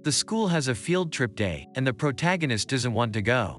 The school has a field trip day, and the protagonist doesn't want to go.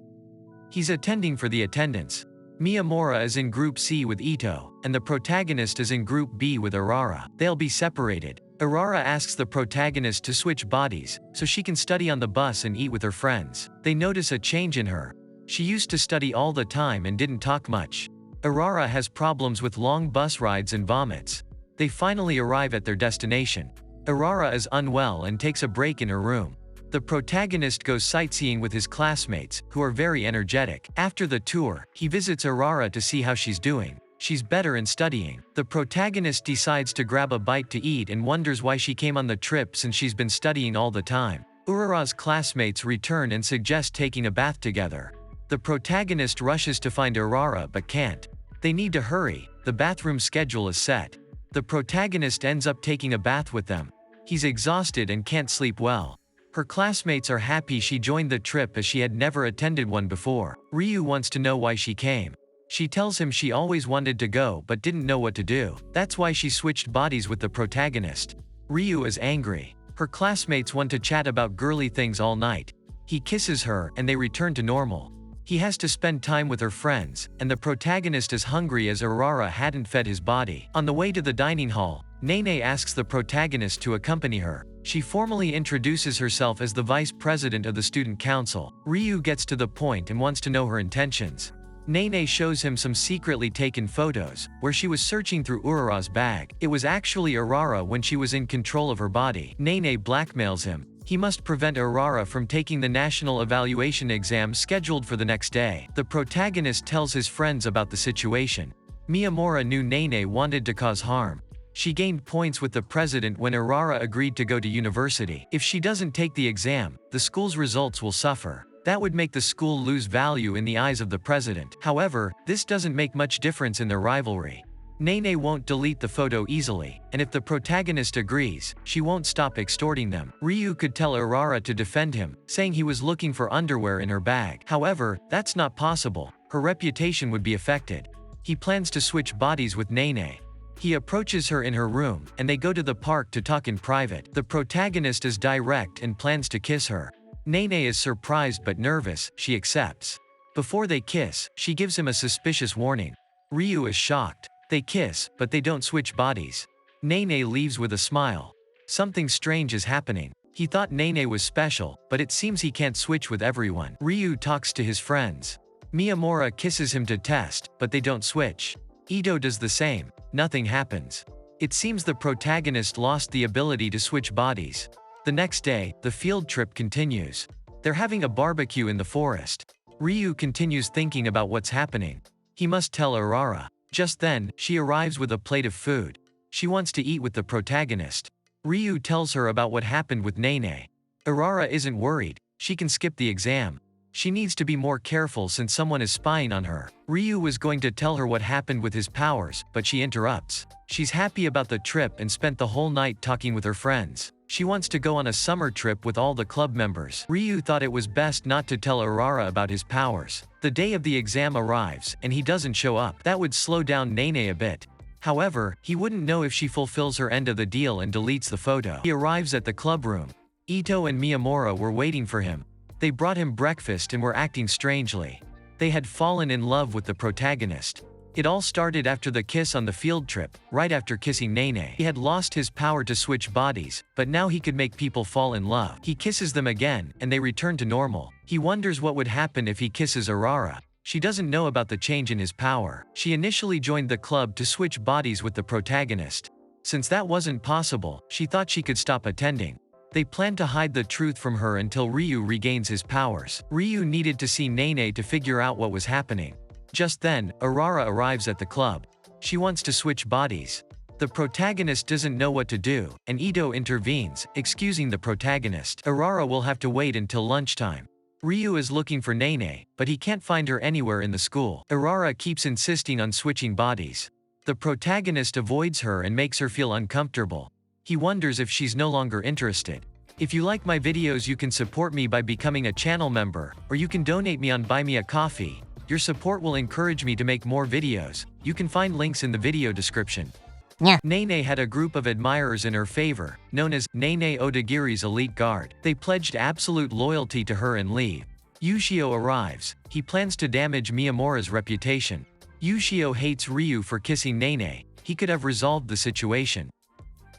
He's attending for the attendance. Miyamura is in Group C with Ito, and the protagonist is in Group B with Urara. They'll be separated. Urara asks the protagonist to switch bodies, so she can study on the bus and eat with her friends. They notice a change in her. She used to study all the time and didn't talk much. Urara has problems with long bus rides and vomits. They finally arrive at their destination. Urara is unwell and takes a break in her room. The protagonist goes sightseeing with his classmates, who are very energetic. After the tour, he visits Urara to see how she's doing. She's better in studying. The protagonist decides to grab a bite to eat and wonders why she came on the trip since she's been studying all the time. Urara's classmates return and suggest taking a bath together. The protagonist rushes to find Urara but can't. They need to hurry. The bathroom schedule is set. The protagonist ends up taking a bath with them. He's exhausted and can't sleep well. Her classmates are happy she joined the trip as she had never attended one before. Ryuu wants to know why she came. She tells him she always wanted to go but didn't know what to do. That's why she switched bodies with the protagonist. Ryuu is angry. Her classmates want to chat about girly things all night. He kisses her and they return to normal. He has to spend time with her friends, and the protagonist is hungry as Urara hadn't fed his body. On the way to the dining hall, Nene asks the protagonist to accompany her. She formally introduces herself as the vice president of the student council. Ryuu gets to the point and wants to know her intentions. Nene shows him some secretly taken photos, where she was searching through Urara's bag. It was actually Urara when she was in control of her body. Nene blackmails him. He must prevent Urara from taking the national evaluation exam scheduled for the next day. The protagonist tells his friends about the situation. Miyamura knew Nene wanted to cause harm. She gained points with the president when Urara agreed to go to university. If she doesn't take the exam, the school's results will suffer. That would make the school lose value in the eyes of the president. However, this doesn't make much difference in their rivalry. Nene won't delete the photo easily, and if the protagonist agrees, she won't stop extorting them. Ryuu could tell Urara to defend him, saying he was looking for underwear in her bag. However, that's not possible. Her reputation would be affected. He plans to switch bodies with Nene. He approaches her in her room, and they go to the park to talk in private. The protagonist is direct and plans to kiss her. Nene is surprised but nervous. She accepts. Before they kiss, she gives him a suspicious warning. Ryuu is shocked. They kiss, but they don't switch bodies. Nene leaves with a smile. Something strange is happening. He thought Nene was special, but it seems he can't switch with everyone. Ryuu talks to his friends. Miyamura kisses him to test, but they don't switch. Ito does the same. Nothing happens. It seems the protagonist lost the ability to switch bodies. The next day, the field trip continues. They're having a barbecue in the forest. Ryuu continues thinking about what's happening. He must tell Urara. Just then, she arrives with a plate of food. She wants to eat with the protagonist. Ryuu tells her about what happened with Nene. Urara isn't worried. She can skip the exam. She needs to be more careful since someone is spying on her. Ryuu was going to tell her what happened with his powers, but she interrupts. She's happy about the trip and spent the whole night talking with her friends. She wants to go on a summer trip with all the club members. Ryuu thought it was best not to tell Urara about his powers. The day of the exam arrives, and he doesn't show up. That would slow down Nene a bit. However, he wouldn't know if she fulfills her end of the deal and deletes the photo. He arrives at the club room. Ito and Miyamura were waiting for him. They brought him breakfast and were acting strangely. They had fallen in love with the protagonist. It all started after the kiss on the field trip, right after kissing Nene. He had lost his power to switch bodies, but now he could make people fall in love. He kisses them again, and they return to normal. He wonders what would happen if he kisses Urara. She doesn't know about the change in his power. She initially joined the club to switch bodies with the protagonist. Since that wasn't possible, she thought she could stop attending. They planned to hide the truth from her until Ryuu regains his powers. Ryuu needed to see Nene to figure out what was happening. Just then, Urara arrives at the club. She wants to switch bodies. The protagonist doesn't know what to do, and Ito intervenes, excusing the protagonist. Urara will have to wait until lunchtime. Ryuu is looking for Nene, but he can't find her anywhere in the school. Urara keeps insisting on switching bodies. The protagonist avoids her and makes her feel uncomfortable. He wonders if she's no longer interested. If you like my videos, you can support me by becoming a channel member, or you can donate me on Buy Me a Coffee. Your support will encourage me to make more videos. You can find links in the video description. Nene had a group of admirers in her favor, known as Nene Odagiri's elite guard. They pledged absolute loyalty to her and leave. Yushio arrives. He plans to damage Miyamura's reputation. Yushio hates Ryu for kissing Nene. He could have resolved the situation.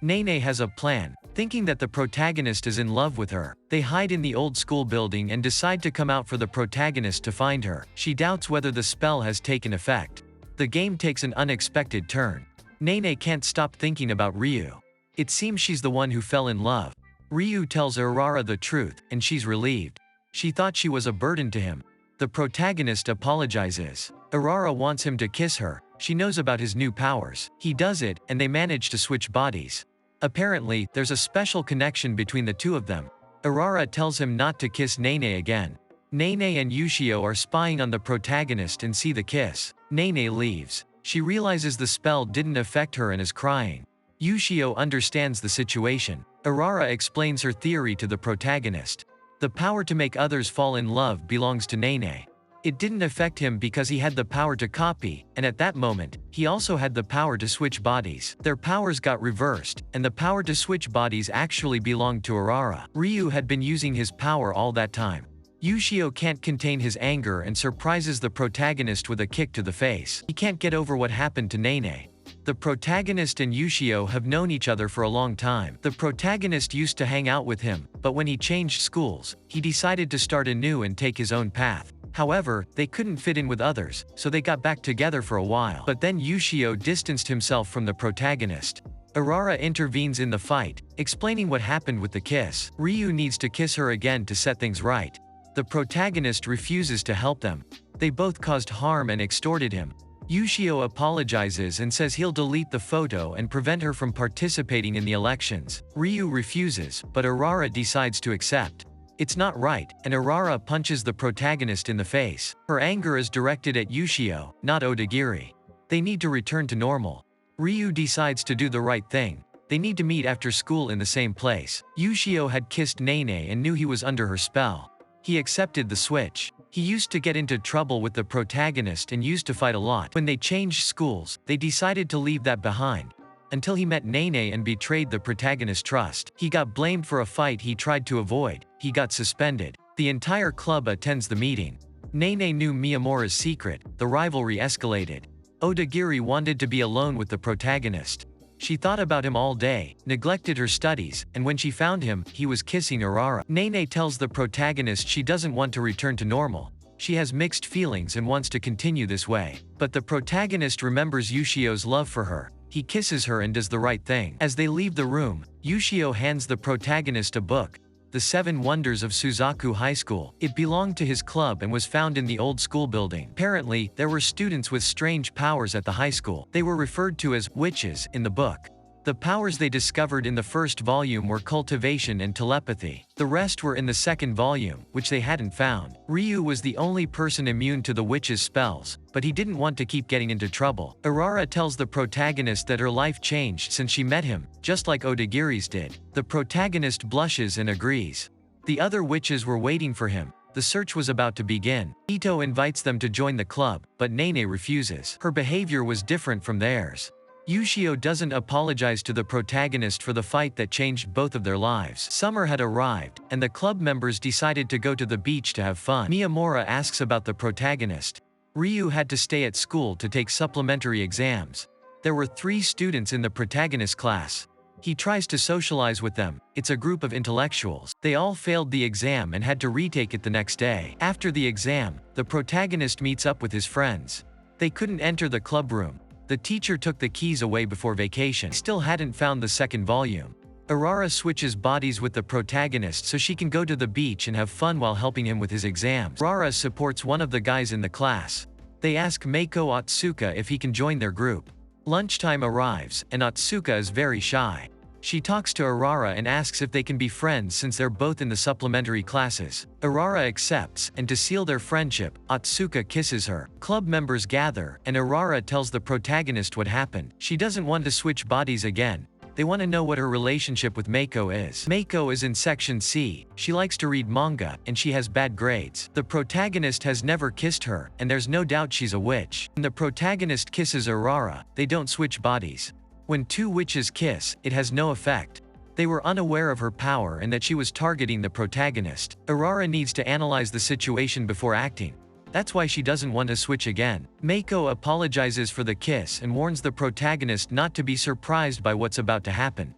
Nene has a plan. Thinking that the protagonist is in love with her, they hide in the old school building and decide to come out for the protagonist to find her. She doubts whether the spell has taken effect. The game takes an unexpected turn. Nene can't stop thinking about Ryu. It seems she's the one who fell in love. Ryu tells Urara the truth, and she's relieved. She thought she was a burden to him. The protagonist apologizes. Urara wants him to kiss her. She knows about his new powers. He does it, and they manage to switch bodies. Apparently, there's a special connection between the two of them. Urara tells him not to kiss Nene again. Nene and Yushio are spying on the protagonist and see the kiss. Nene leaves. She realizes the spell didn't affect her and is crying. Yushio understands the situation. Urara explains her theory to the protagonist. The power to make others fall in love belongs to Nene. It didn't affect him because he had the power to copy, and at that moment, he also had the power to switch bodies. Their powers got reversed, and the power to switch bodies actually belonged to Urara. Ryu had been using his power all that time. Yushio can't contain his anger and surprises the protagonist with a kick to the face. He can't get over what happened to Nene. The protagonist and Yushio have known each other for a long time. The protagonist used to hang out with him, but when he changed schools, he decided to start anew and take his own path. However, they couldn't fit in with others, so they got back together for a while. But then Yushio distanced himself from the protagonist. Urara intervenes in the fight, explaining what happened with the kiss. Ryu needs to kiss her again to set things right. The protagonist refuses to help them. They both caused harm and extorted him. Yushio apologizes and says he'll delete the photo and prevent her from participating in the elections. Ryu refuses, but Urara decides to accept. It's not right, and Urara punches the protagonist in the face. Her anger is directed at Yushio, not Odagiri. They need to return to normal. Ryu decides to do the right thing. They need to meet after school in the same place. Yushio had kissed Nene and knew he was under her spell. He accepted the switch. He used to get into trouble with the protagonist and used to fight a lot. When they changed schools, they decided to leave that behind. Until he met Nene and betrayed the protagonist's trust. He got blamed for a fight he tried to avoid. He got suspended. The entire club attends the meeting. Nene knew Miyamura's secret. The rivalry escalated. Odagiri wanted to be alone with the protagonist. She thought about him all day, neglected her studies, and when she found him, he was kissing Urara. Nene tells the protagonist she doesn't want to return to normal. She has mixed feelings and wants to continue this way. But the protagonist remembers Yushio's love for her. He kisses her and does the right thing. As they leave the room, Yushio hands the protagonist a book. The 7 Wonders of Suzaku High School. It belonged to his club and was found in the old school building. Apparently, there were students with strange powers at the high school. They were referred to as witches in the book. The powers they discovered in the first volume were cultivation and telepathy. The rest were in the second volume, which they hadn't found. Ryu was the only person immune to the witch's spells, but he didn't want to keep getting into trouble. Urara tells the protagonist that her life changed since she met him, just like Odagiri's did. The protagonist blushes and agrees. The other witches were waiting for him. The search was about to begin. Ito invites them to join the club, but Nene refuses. Her behavior was different from theirs. Yushio doesn't apologize to the protagonist for the fight that changed both of their lives. Summer had arrived, and the club members decided to go to the beach to have fun. Miyamura asks about the protagonist. Ryu had to stay at school to take supplementary exams. There were 3 students in the protagonist class. He tries to socialize with them. It's a group of intellectuals. They all failed the exam and had to retake it the next day. After the exam, the protagonist meets up with his friends. They couldn't enter the club room. The teacher took the keys away before vacation. Still hadn't found the second volume. Urara switches bodies with the protagonist so she can go to the beach and have fun while helping him with his exams. Urara supports one of the guys in the class. They ask Meiko Otsuka if he can join their group. Lunchtime arrives, and Otsuka is very shy. She talks to Urara and asks if they can be friends since they're both in the supplementary classes. Urara accepts, and to seal their friendship, Otsuka kisses her. Club members gather, and Urara tells the protagonist what happened. She doesn't want to switch bodies again. They want to know what her relationship with Meiko is. Meiko is in Section C. She likes to read manga, and she has bad grades. The protagonist has never kissed her, and there's no doubt she's a witch. When the protagonist kisses Urara, they don't switch bodies. When two witches kiss, it has no effect. They were unaware of her power and that she was targeting the protagonist. Urara needs to analyze the situation before acting. That's why she doesn't want to switch again. Meiko apologizes for the kiss and warns the protagonist not to be surprised by what's about to happen.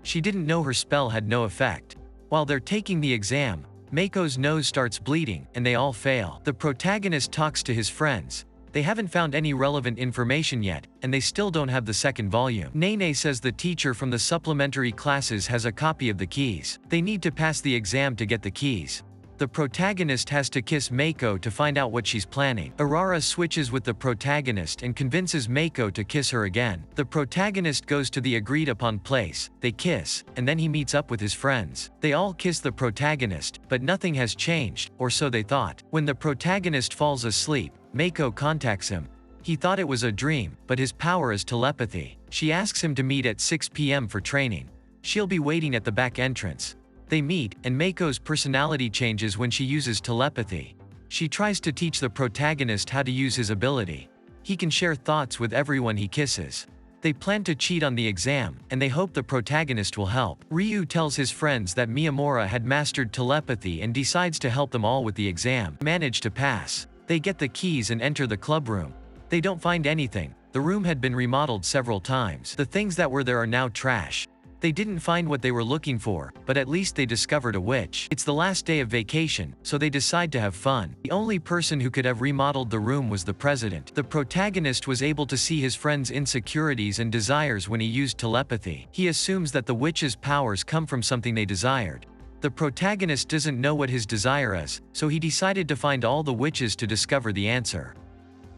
She didn't know her spell had no effect. While they're taking the exam, Meiko's nose starts bleeding, and they all fail. The protagonist talks to his friends. They haven't found any relevant information yet, and they still don't have the second volume. Nene says the teacher from the supplementary classes has a copy of the keys. They need to pass the exam to get the keys. The protagonist has to kiss Meiko to find out what she's planning. Urara switches with the protagonist and convinces Meiko to kiss her again. The protagonist goes to the agreed-upon place, they kiss, and then he meets up with his friends. They all kiss the protagonist, but nothing has changed, or so they thought. When the protagonist falls asleep, Meiko contacts him. He thought it was a dream, but his power is telepathy. She asks him to meet at 6 p.m. for training. She'll be waiting at the back entrance. They meet, and Meiko's personality changes when she uses telepathy. She tries to teach the protagonist how to use his ability. He can share thoughts with everyone he kisses. They plan to cheat on the exam, and they hope the protagonist will help. Ryuu tells his friends that Miyamura had mastered telepathy and decides to help them all with the exam. Manage to pass. They get the keys and enter the club room. They don't find anything. The room had been remodeled several times. The things that were there are now trash. They didn't find what they were looking for, but at least they discovered a witch. It's the last day of vacation, so they decide to have fun. The only person who could have remodeled the room was the president. The protagonist was able to see his friend's insecurities and desires when he used telepathy. He assumes that the witch's powers come from something they desired. The protagonist doesn't know what his desire is, so he decided to find all the witches to discover the answer.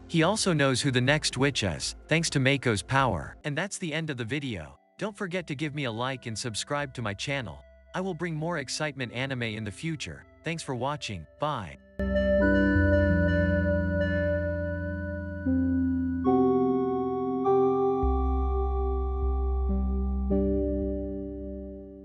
He also knows who the next witch is, thanks to Meiko's power. And that's the end of the video. Don't forget to give me a like and subscribe to my channel. I will bring more excitement anime in the future. Thanks for watching, bye.